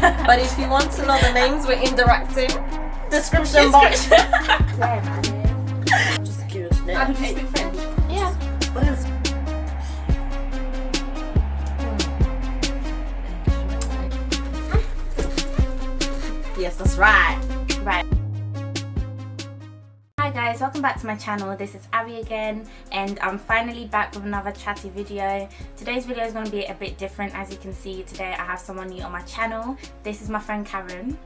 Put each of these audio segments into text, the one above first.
But if you want to know the names we're interacting, description box. Just curious. Abby, do you speak French? Yeah. What is? Yes, that's right. Right. Hi guys, welcome back to my channel. This is Abbie again, and I'm finally back with another chatty video. Today's video is going to be a bit different. As you can see, today I have someone new on my channel. This is my friend Karen,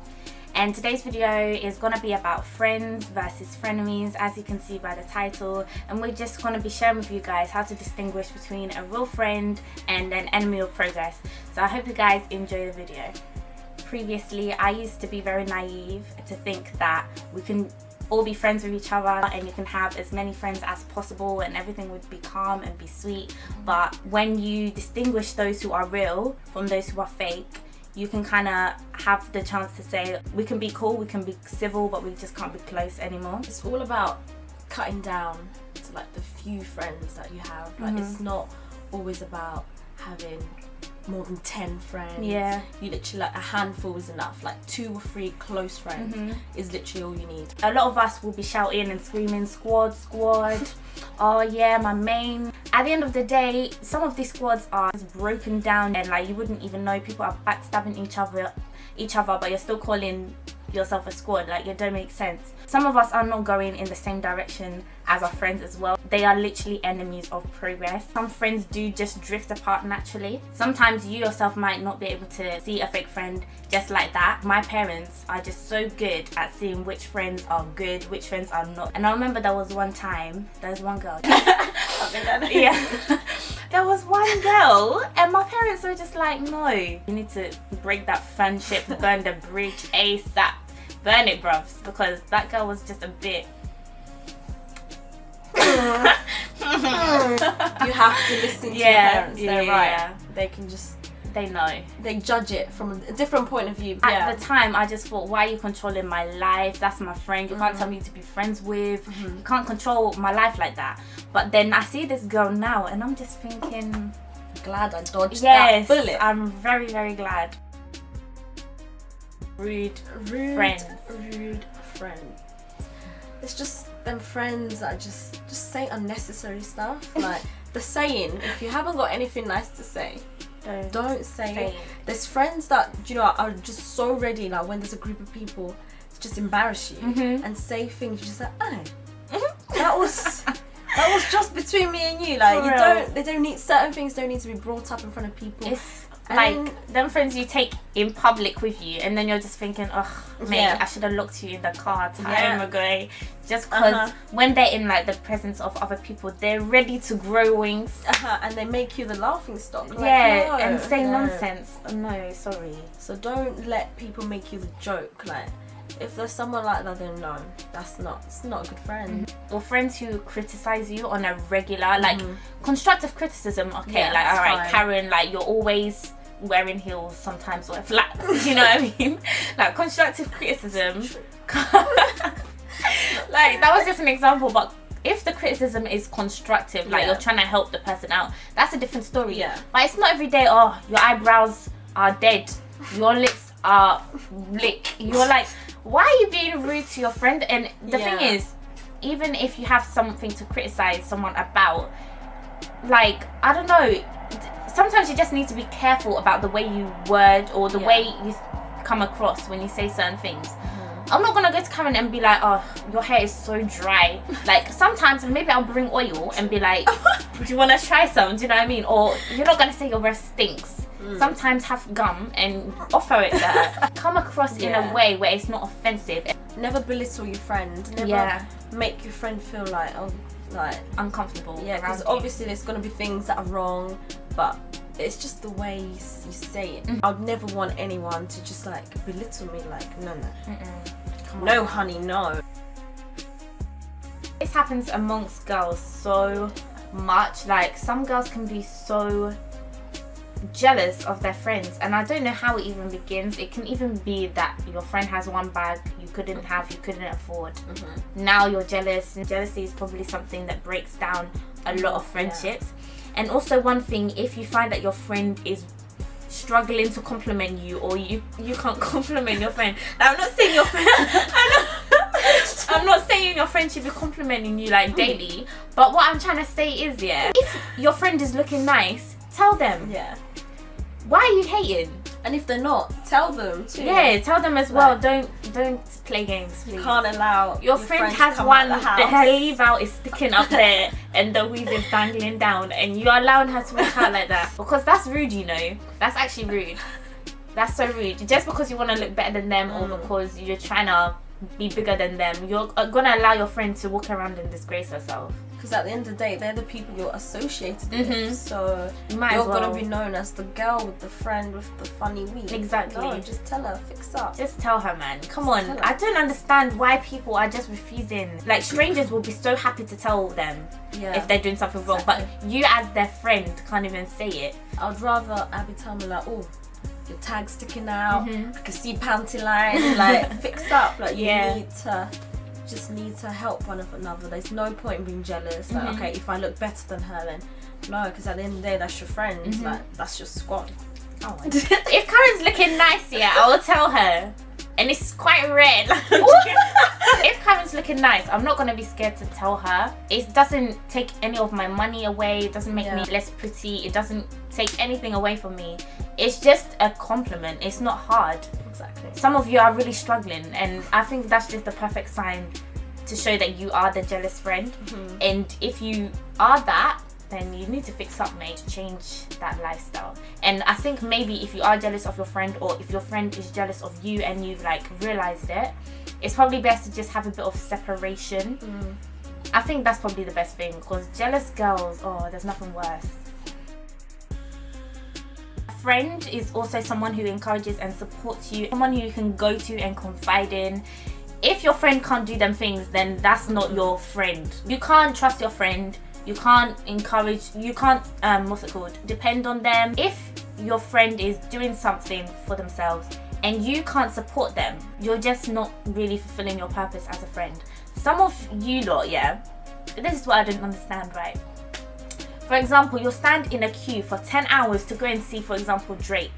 and today's video is going to be about friends versus frenemies, as you can see by the title. And we're just going to be sharing with you guys how to distinguish between a real friend and an enemy of progress. So I hope you guys enjoy the video. Previously, I used to be very naive to think that we can all be friends with each other and you can have as many friends as possible and everything would be calm and be sweet. But when you distinguish those who are real from those who are fake, you can kind of have the chance to say we can be cool, we can be civil, but we just can't be close anymore. It's all about cutting down to like the few friends that you have. Like it's not always about having more than 10 friends. Yeah, you literally, like, a handful is enough. Like 2 or 3 close friends is literally all you need. a lot of us will be shouting and screaming, squad, squad. Oh yeah, my main. At the end of the day, some of these squads are just broken down and like you wouldn't even know. People are backstabbing each other, but you're still calling yourself a squad. Like, it don't make sense. Some of us are not going in the same direction as our friends as well. They are literally enemies of progress. Some friends do just drift apart naturally. Sometimes you yourself might not be able to see a fake friend just like that. My parents are just so good at seeing which friends are good, which friends are not. And I remember there was one time, there was one girl. Yeah. There was one girl and my parents were just like, no, you need to break that friendship, burn the bridge ASAP. Burn it, bruvs, because that girl was just a bit. You have to listen to your parents. They're right. They can just, they know. they judge it from a different point of view. At the time, I just thought, why are you controlling my life? That's my friend. You can't tell me to be friends with. You can't control my life like that. But then I see this girl now, and I'm just thinking, glad I dodged yes, that bullet. I'm very, very glad. Rude friends. Rude friends. It's just them friends that just say unnecessary stuff. Like the saying, if you haven't got anything nice to say, don't say it. There's friends that, you know, are just so ready, like when there's a group of people, to just embarrass you and say things. You just like, oh, that was just between me and you. Like they don't need, certain things don't need to be brought up in front of people. It's like them friends you take in public with you, and then you're just thinking, oh mate, I should have looked you in the car time ago. Just because when they're in like the presence of other people, they're ready to grow wings, and they make you the laughing stock. Like, and say nonsense. No, sorry. So don't let people make you the joke. Like, if there's someone like that, then no, it's not a good friend. Or friends who criticize you on a regular, like constructive criticism. Okay, like alright, Karen, like you're always wearing heels, sometimes wear flats. You know what I mean? Like constructive criticism. Like that was just an example, but if the criticism is constructive, like you're trying to help the person out, that's a different story. But it's not every day. Oh, your eyebrows are dead, your lips are lick. You're like, why are you being rude to your friend? And the thing is, even if you have something to criticize someone about, like, I don't know, sometimes you just need to be careful about the way you word or the way you come across when you say certain things. I'm not gonna go to Karen and be like, oh, your hair is so dry. Like, sometimes maybe I'll bring oil and be like, do you want to try some? Do you know what I mean? Or you're not gonna say your breath stinks. Sometimes have gum and offer it to her. Come across in a way where it's not offensive. Never belittle your friend. Never make your friend feel like, oh, like uncomfortable. Yeah, because obviously there's gonna be things that are wrong, but it's just the way you say it. I'd never want anyone to just like belittle me. Like, no. No, honey, no. This happens amongst girls so much. Like, some girls can be so jealous of their friends, and I don't know how it even begins. It can even be that your friend has one bag you couldn't have, you couldn't afford. Now you're jealous, and jealousy is probably something that breaks down a lot of friendships. And also, one thing, if you find that your friend is struggling to compliment you, or you can't compliment your friend. Like, I'm not saying your friend I'm not saying your friend should be complimenting you like daily, but what I'm trying to say is, yeah, if your friend is looking nice, tell them. Yeah. Why are you hating? And if they're not, tell them too. Yeah, tell them as well. Don't play games, please. You can't allow your friend has one, her leave out is sticking up there and the weave is dangling down, and you're allowing her to walk out like that, because that's rude, you know. That's actually rude. That's so rude. Just because you want to look better than them, or because you're trying to be bigger than them, you're gonna allow your friend to walk around and disgrace herself. Because at the end of the day, they're the people you're associated with, so you're gonna be known as the girl with the friend with the funny weave. Exactly. No, just tell her, fix up. Just tell her, man. Come on. I don't understand why people are just refusing. Like, strangers will be so happy to tell them if they're doing something wrong, but you as their friend can't even say it. I'd rather Abbie tell me like, oh, your tag's sticking out, I can see panty line, like, fix up. Like, you need to help one another. There's no point in being jealous. Like, okay, if I look better than her, then no, because at the end of the day, that's your friend. Like, that's your squad. Oh my God. If Karen's looking nice, I will tell her, and it's quite rare. If Karen's looking nice, I'm not gonna be scared to tell her. It doesn't take any of my money away. It doesn't make me less pretty. It doesn't take anything away from me. It's just a compliment. It's not hard. Exactly. Some of you are really struggling, and I think that's just the perfect sign to show that you are the jealous friend. And if you are that, then you need to fix up, mate. Change that lifestyle. And I think maybe if you are jealous of your friend, or if your friend is jealous of you and you've like realized it, it's probably best to just have a bit of separation. I think that's probably the best thing, because jealous girls, oh, there's nothing worse. Friend is also someone who encourages and supports you, someone who you can go to and confide in. If your friend can't do them things, then that's not your friend. You can't trust your friend. You can't encourage, you can't, depend on them. If your friend is doing something for themselves and you can't support them, you're just not really fulfilling your purpose as a friend. Some of you lot, this is what I don't understand, right? For example, you'll stand in a queue for 10 hours to go and see, for example, Drake.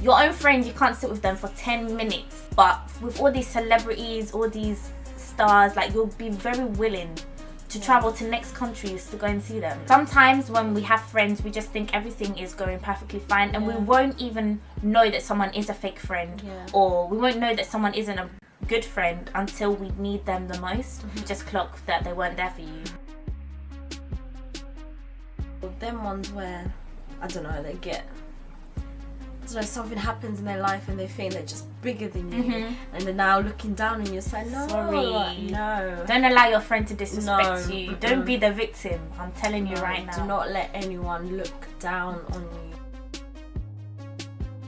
Your own friend, you can't sit with them for 10 minutes. But with all these celebrities, all these stars, like, you'll be very willing to travel to next countries to go and see them. Sometimes when we have friends, we just think everything is going perfectly fine, and we won't even know that someone is a fake friend, or we won't know that someone isn't a good friend until we need them the most. Just clock that they weren't there for you. Them ones where, I don't know, they get, I don't know, something happens in their life and they think they're just bigger than you, and they're now looking down on you and saying, no, sorry, no. Don't allow your friend to disrespect you. Don't be the victim. I'm telling you right now. Do not let anyone look down on you.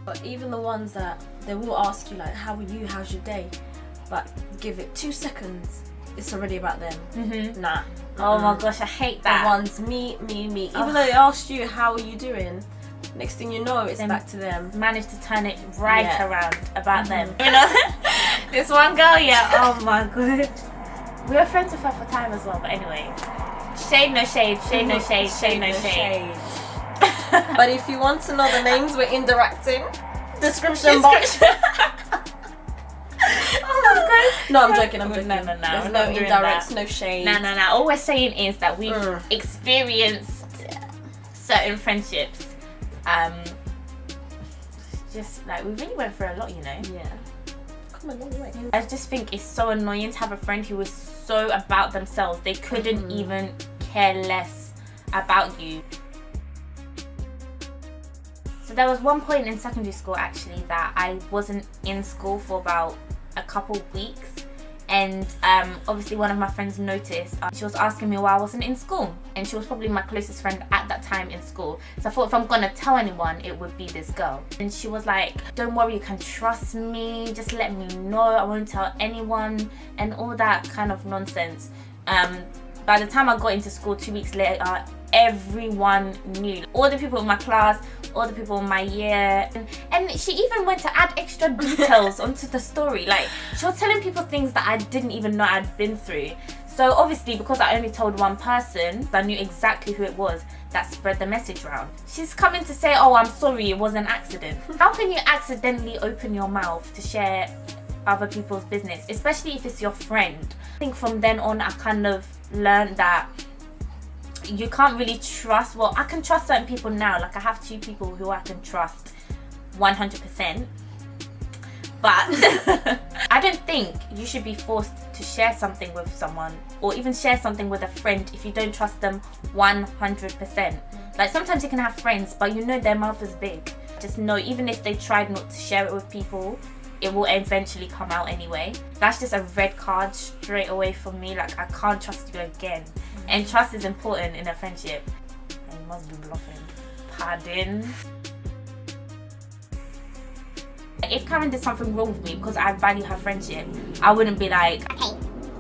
But even the ones that, they will ask you like, how are you, how's your day? But give it 2 seconds, it's already about them. Nah. Oh my gosh, I hate that. The ones, me. Even though they asked you, how are you doing? Next thing you know, it's back to them. Managed to turn it right around about them. You know, this one girl, oh my god. We were friends with her for time as well, but anyway. Shade, no shade, shade, no shade, shade, no shade. But if you want to know the names we're indirecting, description box. Oh my god. No, I'm joking. No. There's We're no not doing indirects, that. no shade. No. All we're saying is that we've experienced certain friendships. Just like, we really went through a lot, you know. Yeah. Come on, long way. I just think it's so annoying to have a friend who is so about themselves. They couldn't even care less about you. So there was one point in secondary school actually that I wasn't in school for about a couple weeks, and obviously one of my friends noticed. She was asking me why I wasn't in school, and she was probably my closest friend at that time in school. So I thought if I'm gonna tell anyone, it would be this girl. And she was like, don't worry, you can trust me, just let me know, I won't tell anyone, and all that kind of nonsense. By the time I got into school 2 weeks later, everyone knew. All the people in my class, all the people in my year, and she even went to add extra details onto the story. Like, she was telling people things that I didn't even know I'd been through. So obviously, because I only told one person, I knew exactly who it was that spread the message around. She's coming to say, oh, I'm sorry, it was an accident. How can you accidentally open your mouth to share other people's business, especially if it's your friend? I think from then on, I kind of learned that you can't really trust. Well, I can trust certain people now. Like, I have 2 people who I can trust 100%. But I don't think you should be forced to share something with someone, or even share something with a friend, if you don't trust them 100%. Like, sometimes you can have friends, but you know their mouth is big. Just know, even if they tried not to share it with people, it will eventually come out anyway. That's just a red card straight away for me. Like, I can't trust you again. And trust is important in a friendship. And you must be bluffing. Pardon. If Karen did something wrong with me because I value her friendship, I wouldn't be like, okay,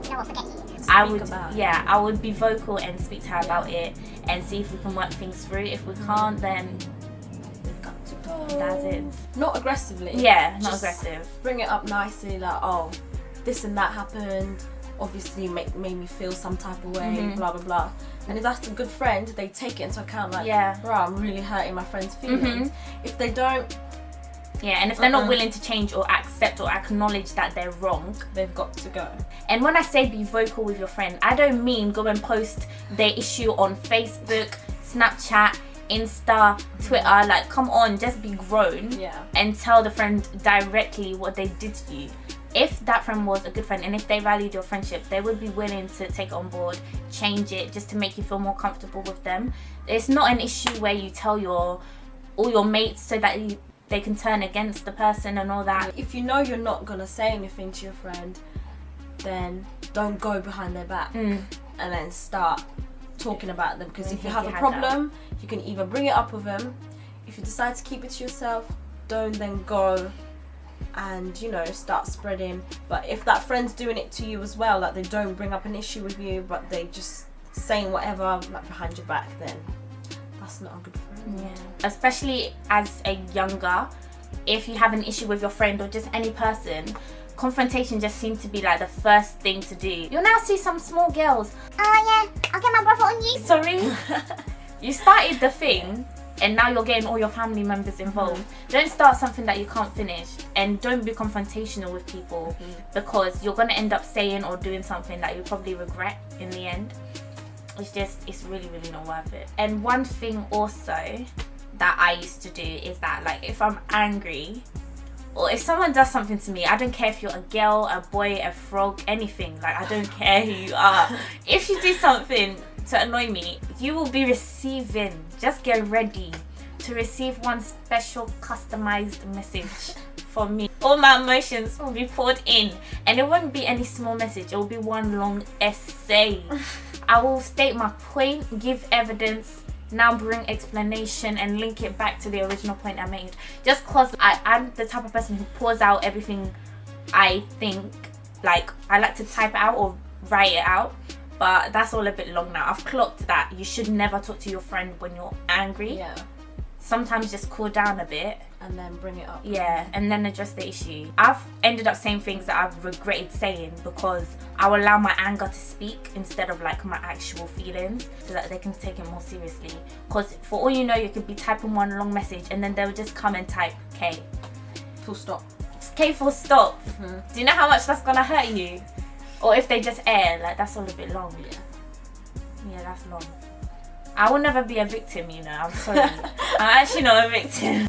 you know what, forget you. I would be vocal and speak to her about it and see if we can work things through. If we can't, then we've got to go. That's it. Not aggressively. Yeah, not Just aggressive. Bring it up nicely, like, oh, this and that happened. Obviously, made me feel some type of way. Blah blah blah. And if that's a good friend, they take it into account. Like, yeah, bro, I'm really hurting my friend's feelings. If they don't. Yeah, and if they're not willing to change or accept or acknowledge that they're wrong, they've got to go. And when I say be vocal with your friend, I don't mean go and post their issue on Facebook, Snapchat, Insta, Twitter. Like, come on, just be grown and tell the friend directly what they did to you. If that friend was a good friend and if they valued your friendship, they would be willing to take it on board, change it, just to make you feel more comfortable with them. It's not an issue where you tell all your mates so that they can turn against the person and all that. If you know you're not gonna say anything to your friend, then don't go behind their back and then start talking about them. Because if you have a problem, you can either bring it up with them. If you decide to keep it to yourself, don't then go and, you know, start spreading. But if that friend's doing it to you as well, like they don't bring up an issue with you, but they just saying whatever like behind your back, then that's not a good friend. Yeah. Especially as a younger, if you have an issue with your friend or just any person, confrontation just seems to be like the first thing to do. You'll now see some small girls, Oh yeah, I'll get my brother on you. sorry, you started the thing and now you're getting all your family members involved. Don't start something that you can't finish, and don't be confrontational with people because you're going to end up saying or doing something that you probably regret in the end. It's really, really not worth it. And one thing also that I used to do is that, like, if I'm angry or if someone does something to me, I don't care if you're a girl, a boy, a frog, anything. Like, I don't care who you are. If you do something to annoy me, you will be receiving, just get ready to receive one special customized message from me. All my emotions will be poured in, and it won't be any small message, it will be one long essay. I will state my point, give evidence, now bring explanation and link it back to the original point I made. Just cause I'm the type of person who pours out everything I think. Like, I like to type it out or write it out, but that's all a bit long now. I've clocked that you should never talk to your friend when you're angry. Yeah. Sometimes just cool down a bit. And then bring it up. Yeah, and then address the issue. I've ended up saying things that I've regretted saying because I will allow my anger to speak instead of like my actual feelings, so that they can take it more seriously. Because for all you know, you could be typing one long message and then they'll just come and type K. Full stop. K full stop. Do you know how much that's gonna hurt you? Or if they just air, like, that's all a bit long. Yeah, that's long. I will never be a victim, you know. I'm sorry. I'm actually not a victim.